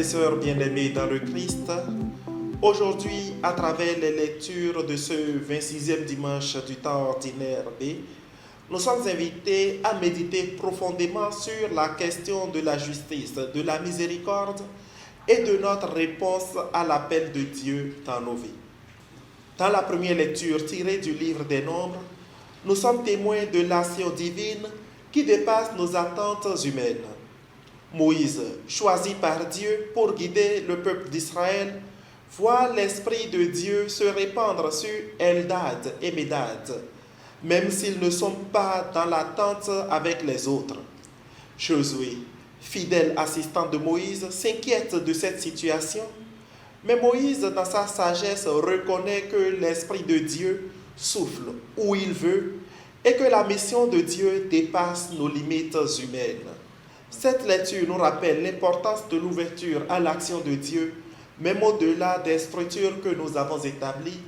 et sœurs bien-aimés dans le Christ, aujourd'hui, à travers les lectures de ce 26e dimanche du temps ordinaire B, nous sommes invités à méditer profondément sur la question de la justice, de la miséricorde et de notre réponse à l'appel de Dieu dans nos vies. Dans la première lecture tirée du livre des Nombres, nous sommes témoins de l'action divine qui dépasse nos attentes humaines. Moïse, choisi par Dieu pour guider le peuple d'Israël, voit l'Esprit de Dieu se répandre sur Eldad et Médad, même s'ils ne sont pas dans la tente avec les autres. Josué, fidèle assistant de Moïse, s'inquiète de cette situation, mais Moïse, dans sa sagesse, reconnaît que l'Esprit de Dieu souffle où il veut et que la mission de Dieu dépasse nos limites humaines. Cette lecture nous rappelle l'importance de l'ouverture à l'action de Dieu, même au-delà des structures que nous avons établies,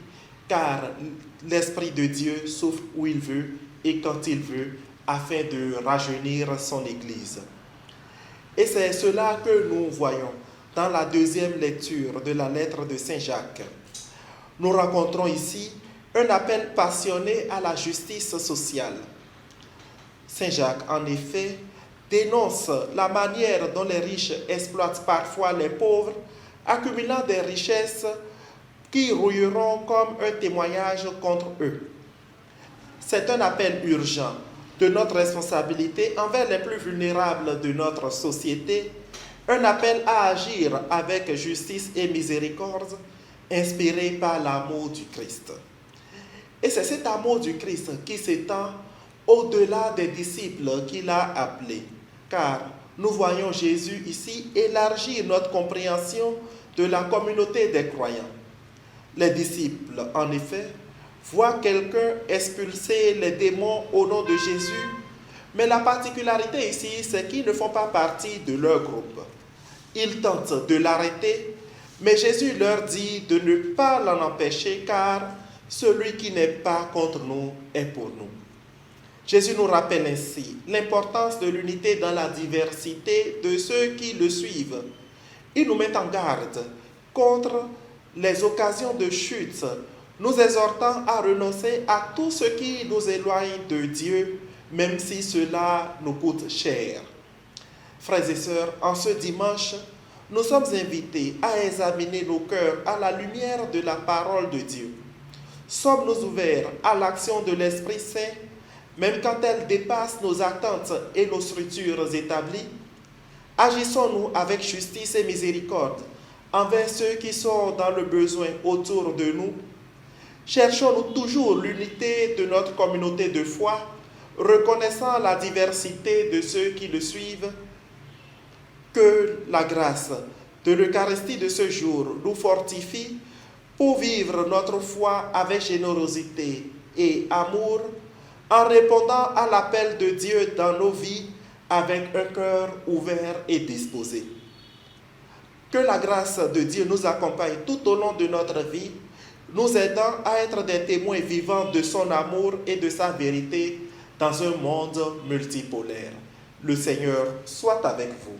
car l'Esprit de Dieu souffle où il veut et quand il veut, afin de rajeunir son Église. Et c'est cela que nous voyons dans la deuxième lecture de la lettre de Saint Jacques. Nous rencontrons ici un appel passionné à la justice sociale. Saint Jacques, en effet, dénonce la manière dont les riches exploitent parfois les pauvres, accumulant des richesses qui rouilleront comme un témoignage contre eux. C'est un appel urgent de notre responsabilité envers les plus vulnérables de notre société, un appel à agir avec justice et miséricorde, inspiré par l'amour du Christ. Et c'est cet amour du Christ qui s'étend au-delà des disciples qu'il a appelés, car nous voyons Jésus ici élargir notre compréhension de la communauté des croyants. Les disciples, en effet, voient quelqu'un expulser les démons au nom de Jésus, mais la particularité ici, c'est qu'ils ne font pas partie de leur groupe. Ils tentent de l'arrêter, mais Jésus leur dit de ne pas l'en empêcher, car celui qui n'est pas contre nous est pour nous. Jésus nous rappelle ainsi l'importance de l'unité dans la diversité de ceux qui le suivent. Il nous met en garde contre les occasions de chute, nous exhortant à renoncer à tout ce qui nous éloigne de Dieu, même si cela nous coûte cher. Frères et sœurs, en ce dimanche, nous sommes invités à examiner nos cœurs à la lumière de la parole de Dieu. Sommes-nous ouverts à l'action de l'Esprit Saint, même quand elle dépasse nos attentes et nos structures établies? Agissons-nous avec justice et miséricorde envers ceux qui sont dans le besoin autour de nous? Cherchons-nous toujours l'unité de notre communauté de foi, reconnaissant la diversité de ceux qui le suivent? Que la grâce de l'Eucharistie de ce jour nous fortifie pour vivre notre foi avec générosité et amour, en répondant à l'appel de Dieu dans nos vies avec un cœur ouvert et disposé. Que la grâce de Dieu nous accompagne tout au long de notre vie, nous aidant à être des témoins vivants de son amour et de sa vérité dans un monde multipolaire. Le Seigneur soit avec vous.